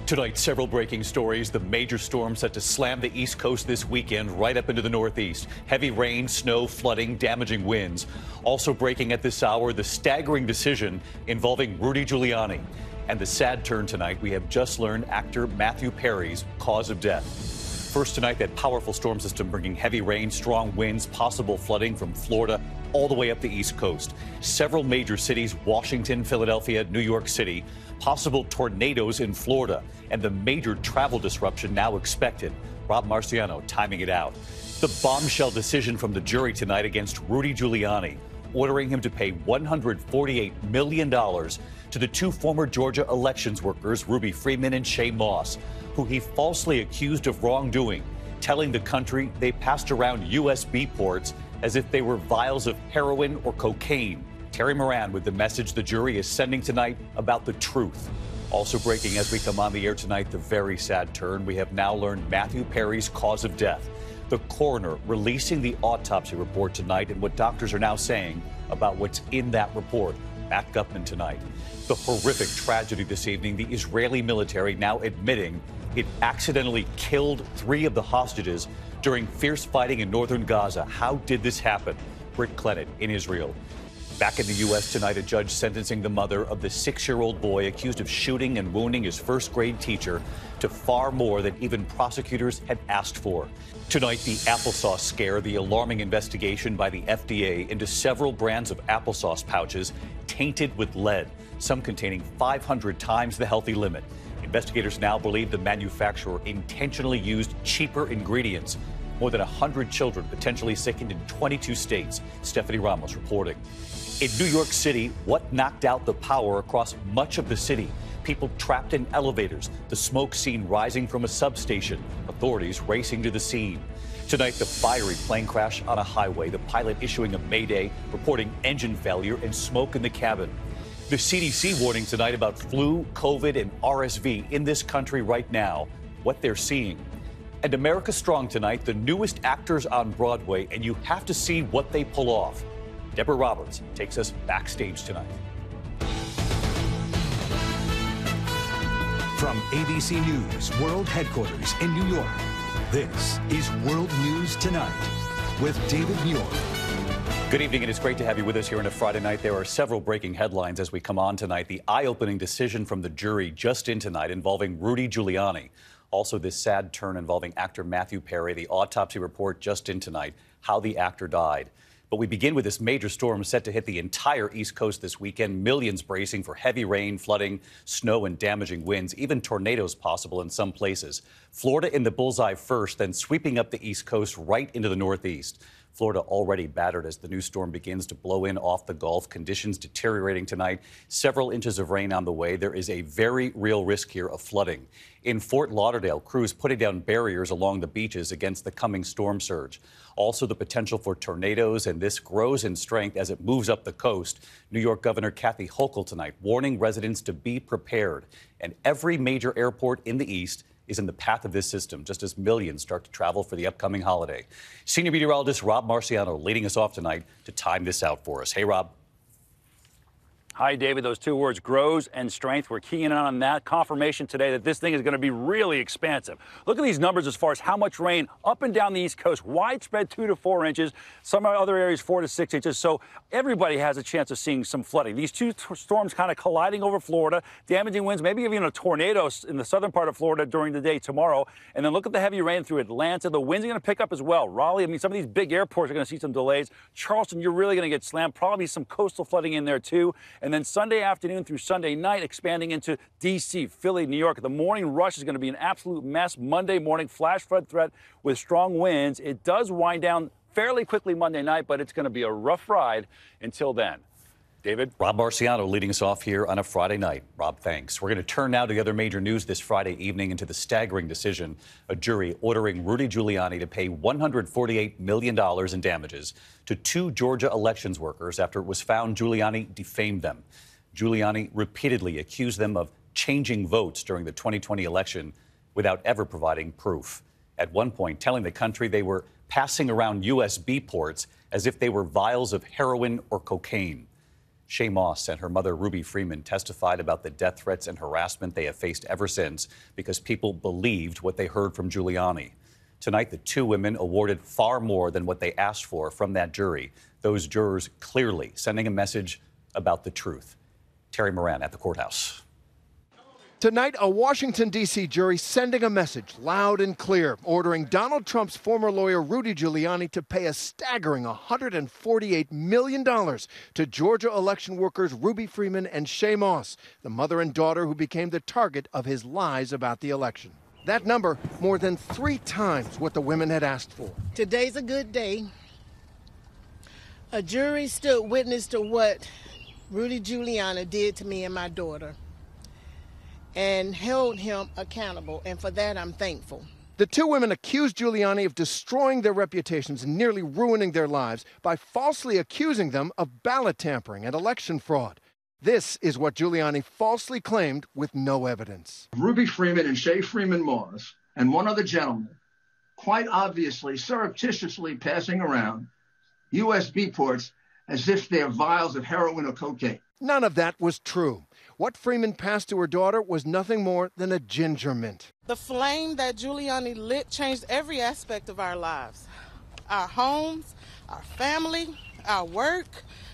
Tonight, several breaking stories. The major storm set to slam the East Coast this weekend right up into the Northeast. Heavy rain, snow, flooding, damaging winds. Also breaking at this hour, the staggering decision involving Rudy Giuliani. And the sad turn tonight, we have just learned actor Matthew Perry's cause of death. First tonight, that powerful storm system bringing heavy rain, strong winds, possible flooding from Florida all the way up the East Coast. Several major cities, Washington, Philadelphia, New York City, possible tornadoes in Florida, and the major travel disruption now expected. Rob Marciano timing it out. The bombshell decision from the jury tonight against Rudy Giuliani, ordering him to pay $148 million to the two former Georgia elections workers, Ruby Freeman and Shay Moss, who he falsely accused of wrongdoing, telling the country they passed around USB ports as if they were vials of heroin or cocaine. Terry Moran with the message the jury is sending tonight about the truth. Also breaking as we come on the air tonight, the very sad turn. We have now learned Matthew Perry's cause of death. The coroner releasing the autopsy report tonight and what doctors are now saying about what's in that report. Matt Gutman tonight. The horrific tragedy this evening, the Israeli military now admitting it accidentally killed 3 of the hostages during fierce fighting in northern Gaza. How did this happen? Britt Clennett in Israel. Back in the U.S. tonight, a judge sentencing the mother of the 6-year-old boy accused of shooting and wounding his first-grade teacher to far more than even prosecutors had asked for. Tonight, the applesauce scare, the alarming investigation by the FDA into several brands of applesauce pouches tainted with lead, some containing 500 times the healthy limit. Investigators now believe the manufacturer intentionally used cheaper ingredients. More than 100 children potentially sickened in 22 states. Stephanie Ramos reporting. In New York City, what knocked out the power across much of the city? People trapped in elevators, the smoke seen rising from a substation, authorities racing to the scene. Tonight, the fiery plane crash on a highway, the pilot issuing a mayday, reporting engine failure and smoke in the cabin. The CDC warning tonight about flu, COVID, and RSV in this country right now, what they're seeing. And America Strong tonight, the newest actors on Broadway, and you have to see what they pull off. Deborah Roberts takes us backstage tonight. From ABC News World Headquarters in New York, this is World News Tonight with David Muir. Good evening, and it's great to have you with us here on a Friday night. There are several breaking headlines as we come on tonight. The eye-opening decision from the jury just in tonight involving Rudy Giuliani. Also, this sad turn involving actor Matthew Perry. The autopsy report just in tonight, how the actor died. But we begin with this major storm set to hit the entire East Coast this weekend. Millions bracing for heavy rain, flooding, snow, and damaging winds, even tornadoes possible in some places. Florida in the bullseye first, then sweeping up the East Coast right into the Northeast. Florida already battered as the new storm begins to blow in off the Gulf. Conditions deteriorating tonight. Several inches of rain on the way. There is a very real risk here of flooding. In Fort Lauderdale, crews putting down barriers along the beaches against the coming storm surge. Also, the potential for tornadoes, and this grows in strength as it moves up the coast. New York Governor Kathy Hochul tonight warning residents to be prepared. And every major airport in the East is in the path of this system, just as millions start to travel for the upcoming holiday. Senior meteorologist Rob Marciano leading us off tonight to time this out for us. Hey, Rob. Hi, David. Those two words, grows and strength. We're keying in on that. Confirmation today that this thing is going to be really expansive. Look at these numbers as far as how much rain up and down the East Coast. Widespread 2 to 4 inches. Some other areas 4 to 6 inches. So everybody has a chance of seeing some flooding. These two storms kind of colliding over Florida, damaging winds, maybe even a tornado in the southern part of Florida during the day tomorrow. And then look at the heavy rain through Atlanta. The winds are going to pick up as well. Raleigh, I mean, some of these big airports are going to see some delays. Charleston, you're really going to get slammed. Probably some coastal flooding in there, too. And then Sunday afternoon through Sunday night, expanding into D.C., Philly, New York. The morning rush is going to be an absolute mess. Monday morning, flash flood threat with strong winds. It does wind down fairly quickly Monday night, but it's going to be a rough ride until then. David? Rob Marciano leading us off here on a Friday night. Rob, thanks. We're going to turn now to the other major news this Friday evening into the staggering decision, a jury ordering Rudy Giuliani to pay $148 million in damages to 2 Georgia elections workers after it was found Giuliani defamed them. Giuliani repeatedly accused them of changing votes during the 2020 election without ever providing proof. At one point, telling the country they were passing around USB ports as if they were vials of heroin or cocaine. Shay Moss and her mother, Ruby Freeman, testified about the death threats and harassment they have faced ever since because people believed what they heard from Giuliani. Tonight, the two women awarded far more than what they asked for from that jury. Those jurors clearly sending a message about the truth. Terry Moran at the courthouse. Tonight, a Washington, D.C. jury sending a message loud and clear, ordering Donald Trump's former lawyer Rudy Giuliani to pay a staggering $148 million to Georgia election workers Ruby Freeman and Shay Moss, the mother and daughter who became the target of his lies about the election. That number, more than 3 times what the women had asked for. Today's a good day. A jury stood witness to what Rudy Giuliani did to me and my daughter and held him accountable, and for that I'm thankful. The two women accused Giuliani of destroying their reputations and nearly ruining their lives by falsely accusing them of ballot tampering and election fraud. This is what Giuliani falsely claimed with no evidence. Ruby Freeman and Shay Freeman Moss and one other gentleman quite obviously surreptitiously passing around USB ports as if they're vials of heroin or cocaine. None of that was true. What Freeman passed to her daughter was nothing more than a ginger mint. The flame that Giuliani lit changed every aspect of our lives. Our homes, our family, our work,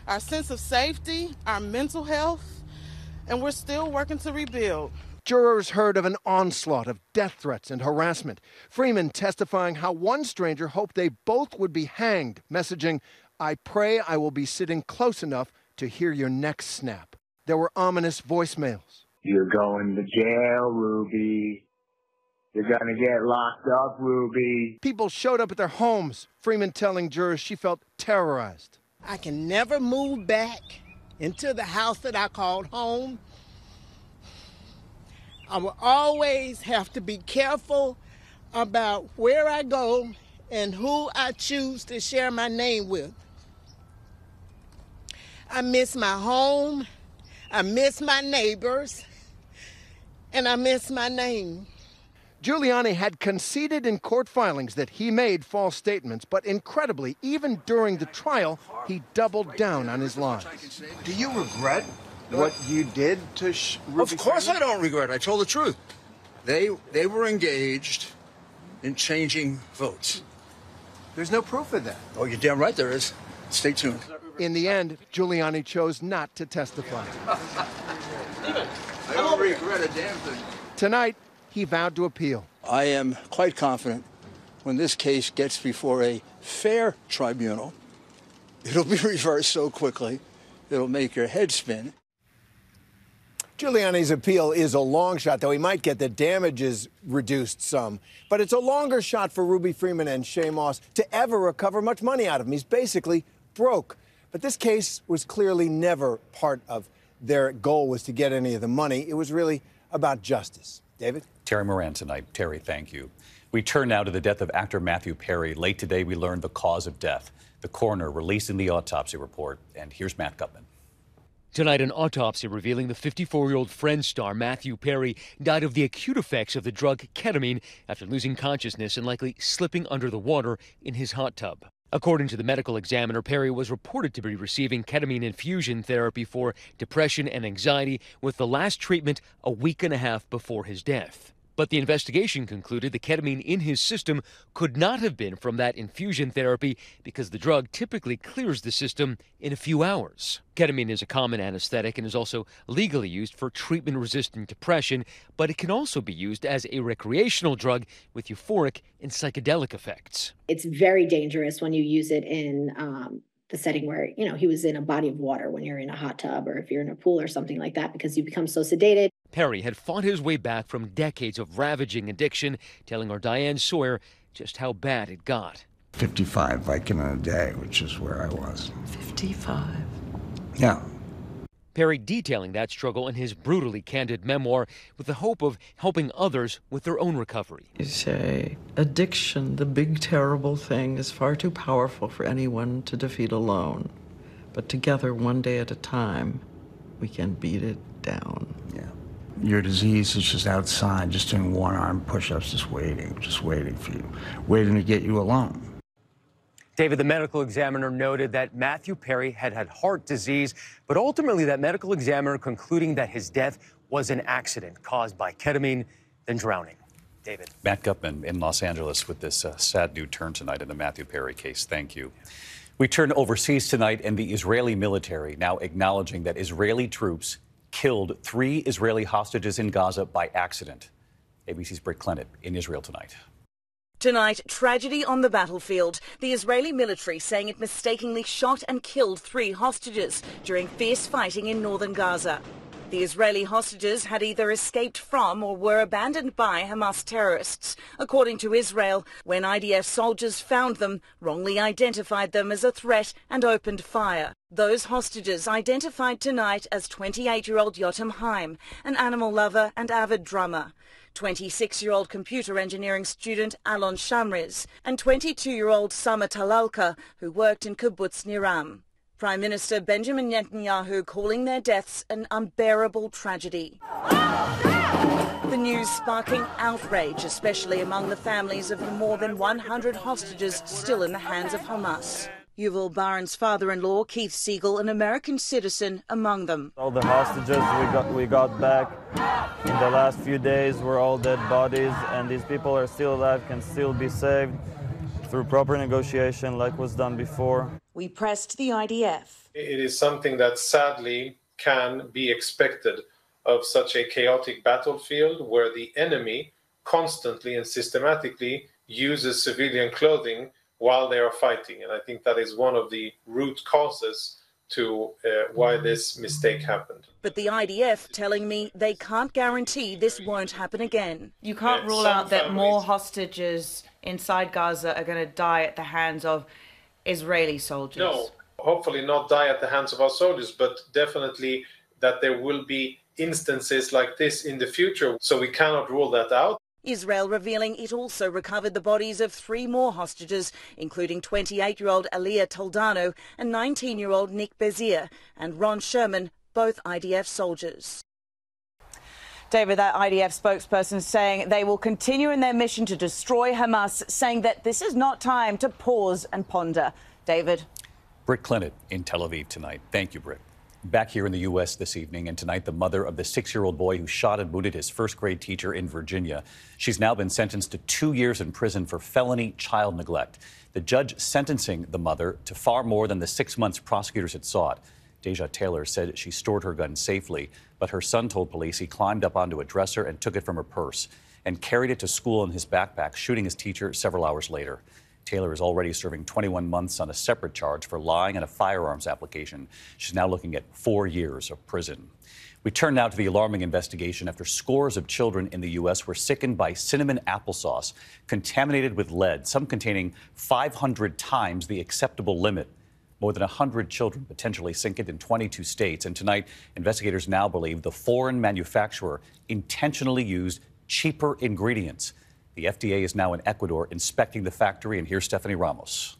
our sense of safety, our mental health, and we're still working to rebuild. Jurors heard of an onslaught of death threats and harassment. Freeman testifying how one stranger hoped they both would be hanged, messaging, "I pray I will be sitting close enough to hear your neck snap." There were ominous voicemails. "You're going to jail, Ruby. You're going to get locked up, Ruby." People showed up at their homes, Freeman telling jurors she felt terrorized. I can never move back into the house that I called home. I will always have to be careful about where I go and who I choose to share my name with. I miss my home, I miss my neighbors, and I miss my name. Giuliani had conceded in court filings that he made false statements, but incredibly, even during the trial, he doubled down on his lies. Do you regret what you did to Ruby? Of course I don't regret it. I told the truth. They were engaged in changing votes. There's no proof of that. Oh, you're damn right there is. Stay tuned. In the end, Giuliani chose not to testify. I don't regret a damn thing. Tonight, he vowed to appeal. I am quite confident when this case gets before a fair tribunal, it'll be reversed so quickly, it'll make your head spin. Giuliani's appeal is a long shot, though he might get the damages reduced some. But it's a longer shot for Ruby Freeman and Shay Moss to ever recover much money out of him. He's basically broke. But this case was clearly never part of their goal was to get any of the money. It was really about justice. David? Terry Moran tonight. Terry, thank you. We turn now to the death of actor Matthew Perry. Late today, we learned the cause of death. The coroner releasing the autopsy report. And here's Matt Gutman. Tonight, an autopsy revealing the 54-year-old Friends star Matthew Perry died of the acute effects of the drug ketamine after losing consciousness and likely slipping under the water in his hot tub. According to the medical examiner, Perry was reported to be receiving ketamine infusion therapy for depression and anxiety, with the last treatment a week and a half before his death. But the investigation concluded the ketamine in his system could not have been from that infusion therapy because the drug typically clears the system in a few hours. Ketamine is a common anesthetic and is also legally used for treatment-resistant depression, but it can also be used as a recreational drug with euphoric and psychedelic effects. It's very dangerous when you use it in the setting where, he was in a body of water, when you're in a hot tub or if you're in a pool or something like that, because you become so sedated. Perry had fought his way back from decades of ravaging addiction, telling our Diane Sawyer just how bad it got. 55 Vicodin a day, which is where I was. 55? Yeah. Perry detailing that struggle in his brutally candid memoir with the hope of helping others with their own recovery. You say, addiction, the big terrible thing, is far too powerful for anyone to defeat alone. But together, one day at a time, we can beat it down. Yeah. Your disease is just outside, just doing one-arm push-ups, just waiting for you, waiting to get you alone. David, the medical examiner noted that Matthew Perry had heart disease, but ultimately that medical examiner concluding that his death was an accident caused by ketamine, then drowning. David. Matt Gutman in Los Angeles with this sad new turn tonight in the Matthew Perry case. Thank you. We turn overseas tonight, and the Israeli military now acknowledging that Israeli troops killed 3 Israeli hostages in Gaza by accident. ABC's Britt Clennett in Israel tonight. Tonight, tragedy on the battlefield. The Israeli military saying it mistakenly shot and killed 3 hostages during fierce fighting in northern Gaza. The Israeli hostages had either escaped from or were abandoned by Hamas terrorists. According to Israel, when IDF soldiers found them, wrongly identified them as a threat and opened fire. Those hostages identified tonight as 28-year-old Yotam Haim, an animal lover and avid drummer, 26-year-old computer engineering student Alon Shamriz, and 22-year-old Sama Talalka, who worked in Kibbutz Niram. Prime Minister Benjamin Netanyahu calling their deaths an unbearable tragedy. The news sparking outrage, especially among the families of the more than 100 hostages still in the hands of Hamas. Yuval Baran's father-in-law, Keith Siegel, an American citizen, among them. All the hostages we got back in the last few days were all dead bodies, and these people are still alive, can still be saved through proper negotiation like was done before. We pressed the IDF. It is something that sadly can be expected of such a chaotic battlefield where the enemy constantly and systematically uses civilian clothing while they are fighting. And I think that is one of the root causes to why this mistake happened. But the IDF telling me they can't guarantee this won't happen again. You can't rule out that more hostages inside Gaza are going to die at the hands of Israeli soldiers. No, hopefully not die at the hands of our soldiers, but definitely that there will be instances like this in the future. So we cannot rule that out. Israel revealing it also recovered the bodies of 3 more hostages, including 28-year-old Aliyah Toldano and 19-year-old Nick Bezier and Ron Sherman, both IDF soldiers. David, that IDF spokesperson saying they will continue in their mission to destroy Hamas, saying that this is not time to pause and ponder. David. Britt Clennett in Tel Aviv tonight. Thank you, Britt. Back here in the U.S. this evening, and tonight the mother of the 6-year-old boy who shot and wounded his first-grade teacher in Virginia. She's now been sentenced to 2 years in prison for felony child neglect. The judge sentencing the mother to far more than the 6 months prosecutors had sought. Deja Taylor said she stored her gun safely, but her son told police he climbed up onto a dresser and took it from her purse and carried it to school in his backpack, shooting his teacher several hours later. Taylor is already serving 21 months on a separate charge for lying on a firearms application. She's now looking at 4 years of prison. We turn now to the alarming investigation after scores of children in the U.S. were sickened by cinnamon applesauce contaminated with lead, some containing 500 times the acceptable limit. More than 100 children potentially sickened in 22 states. And tonight, investigators now believe the foreign manufacturer intentionally used cheaper ingredients. The FDA is now in Ecuador inspecting the factory, and here's Stephanie Ramos.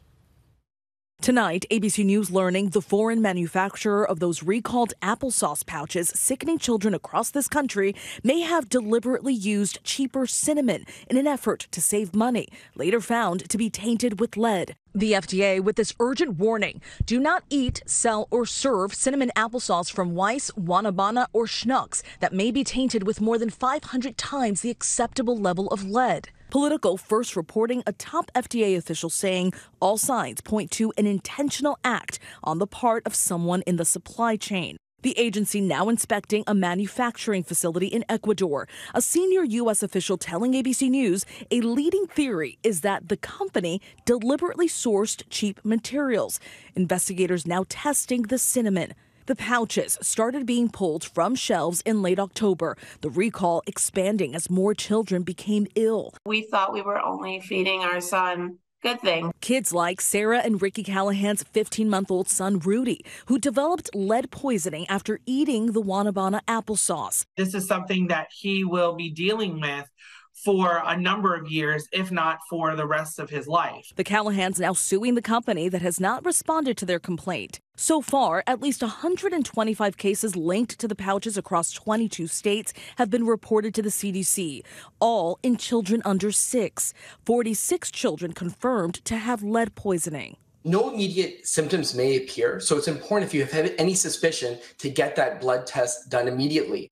Tonight, ABC News learning the foreign manufacturer of those recalled applesauce pouches sickening children across this country may have deliberately used cheaper cinnamon in an effort to save money, later found to be tainted with lead. The FDA with this urgent warning: do not eat, sell, or serve cinnamon applesauce from Weiss, Wanabana, or Schnucks that may be tainted with more than 500 times the acceptable level of lead. Politico first reporting a top FDA official saying all signs point to an intentional act on the part of someone in the supply chain. The agency now inspecting a manufacturing facility in Ecuador. A senior U.S. official telling ABC News a leading theory is that the company deliberately sourced cheap materials. Investigators now testing the cinnamon. The pouches started being pulled from shelves in late October, the recall expanding as more children became ill. We thought we were only feeding our son good thing. Kids like Sarah and Ricky Callahan's 15-month-old son, Rudy, who developed lead poisoning after eating the Wanabana applesauce. This is something that he will be dealing with for a number of years, if not for the rest of his life. The Callahans now suing the company that has not responded to their complaint. So far, at least 125 cases linked to the pouches across 22 states have been reported to the CDC, all in children under 6. 46 children confirmed to have lead poisoning. no immediate symptoms may appear, so it's important if you have any suspicion to get that blood test done immediately.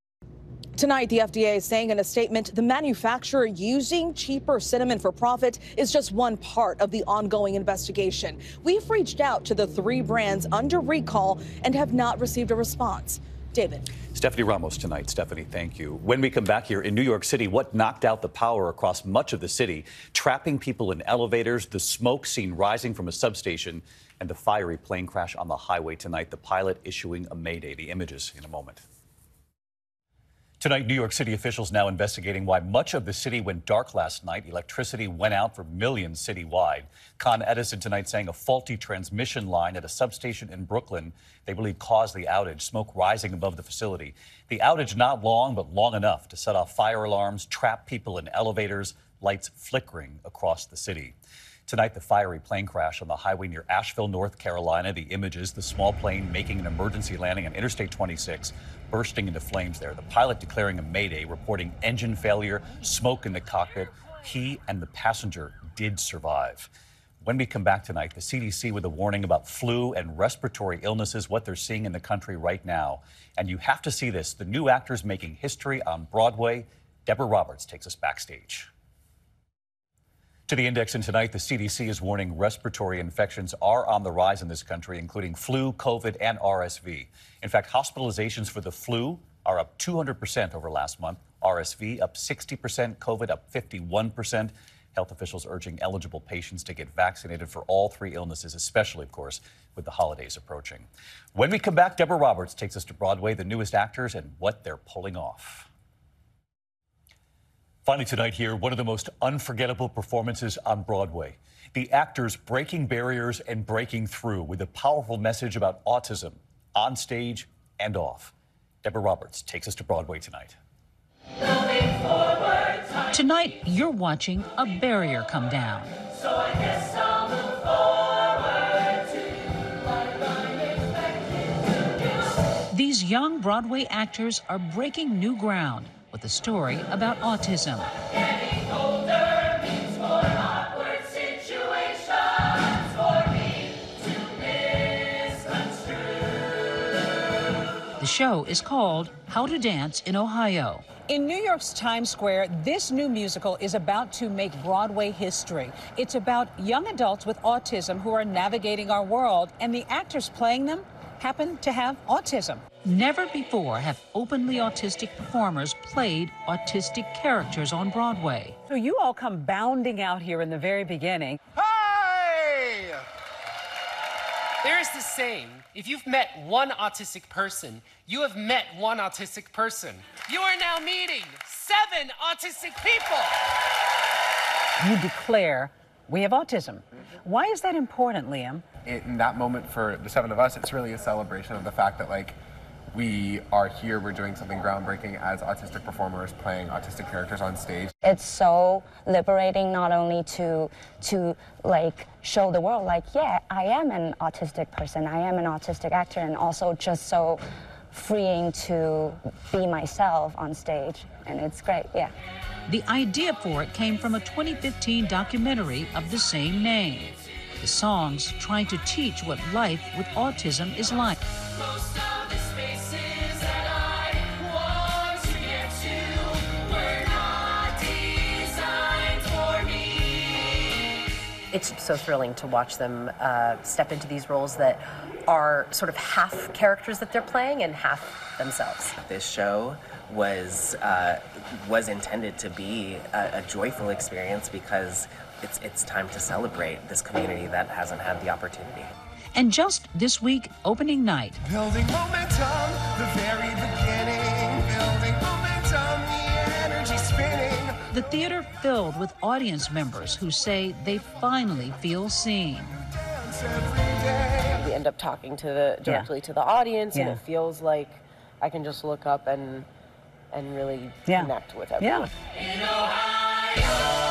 Tonight, the FDA is saying in a statement the manufacturer using cheaper cinnamon for profit is just one part of the ongoing investigation. We've reached out to the 3 brands under recall and have not received a response. David. Stephanie Ramos tonight. Stephanie, thank you. When we come back here in New York City, what knocked out the power across much of the city, trapping people in elevators, the smoke seen rising from a substation, and the fiery plane crash on the highway tonight, the pilot issuing a mayday. The images in a moment. Tonight, New York City officials now investigating why much of the city went dark last night. Electricity went out for millions citywide. Con Edison tonight saying a faulty transmission line at a substation in Brooklyn they believe caused the outage, smoke rising above the facility. The outage not long, but long enough to set off fire alarms, trap people in elevators, lights flickering across the city. Tonight, the fiery plane crash on the highway near Asheville, North Carolina. The images, the small plane making an emergency landing on Interstate 26, bursting into flames there. The pilot declaring a mayday, reporting engine failure, smoke in the cockpit. He and the passenger did survive. When we come back tonight, the CDC with a warning about flu and respiratory illnesses, what they're seeing in the country right now. And you have to see this. The new actors making history on Broadway. Deborah Roberts takes us backstage. To the Index, and tonight, the CDC is warning respiratory infections are on the rise in this country, including flu, COVID, and RSV. In fact, hospitalizations for the flu are up 200% over last month, RSV up 60%, COVID up 51%. Health officials urging eligible patients to get vaccinated for all 3 illnesses, especially, of course, with the holidays approaching. When we come back, Deborah Roberts takes us to Broadway, the newest actors, and what they're pulling off. Finally tonight here, one of the most unforgettable performances on Broadway. The actors breaking barriers and breaking through with a powerful message about autism on stage and off. Deborah Roberts takes us to Broadway tonight. Tonight, you're watching a barrier come down. So I guess I'll move forward to These young Broadway actors are breaking new ground with a story about autism. Getting older means more awkward situations for me to misconstrue. The show is called How to Dance in Ohio. In New York's Times Square, this new musical is about to make Broadway history. It's about young adults with autism who are navigating our world, and the actors playing them happen to have autism. Never before have openly autistic performers played autistic characters on Broadway. So you all come bounding out here in the very beginning. Hey! There's this saying, if you've met one autistic person, you have met one autistic person. You are now meeting 7 autistic people. You declare, we have autism. Why is that important, Liam? In that moment for the 7 of us, it's really a celebration of the fact that, like, we are here, we're doing something groundbreaking as autistic performers playing autistic characters on stage. It's so liberating not only to like show the world like, yeah, I am an autistic person, I am an autistic actor, and also just so freeing to be myself on stage, and it's great, yeah. The idea for it came from a 2015 documentary of the same name. The songs trying to teach what life with autism is like. Most of the spaces that I want to get to were not designed for me. It's so thrilling to watch them step into these roles that are sort of half characters that they're playing and half themselves. This show was intended to be a joyful experience because it's time to celebrate this community that hasn't had the opportunity. And just this week, opening night, Building momentum, the very beginning. Building momentum, the energy spinning. the theater filled with audience members who say they finally feel seen. We end up talking to directly to the audience, and it feels like I can just look up and really connect with everyone. In Ohio.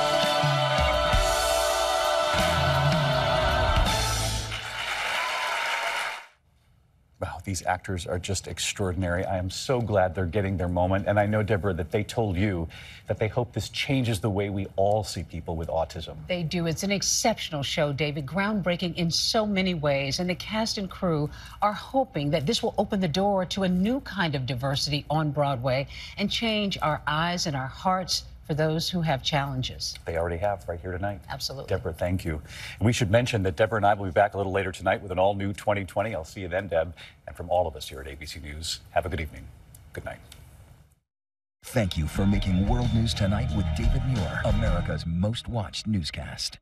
Wow, These actors are just extraordinary. I am so glad they're getting their moment. And I know, Deborah, that they told you that they hope this changes the way we all see people with autism. They do. It's an exceptional show, David, groundbreaking in so many ways. And the cast and crew are hoping that this will open the door to a new kind of diversity on Broadway and change our eyes and our hearts for those who have challenges. They already have right here tonight. Absolutely. Deborah, thank you. And we should mention that Deborah and I will be back a little later tonight with an all-new 2020. I'll see you then, Deb. And from all of us here at ABC News, have a good evening. Good night. Thank you for making World News Tonight with David Muir America's most watched newscast.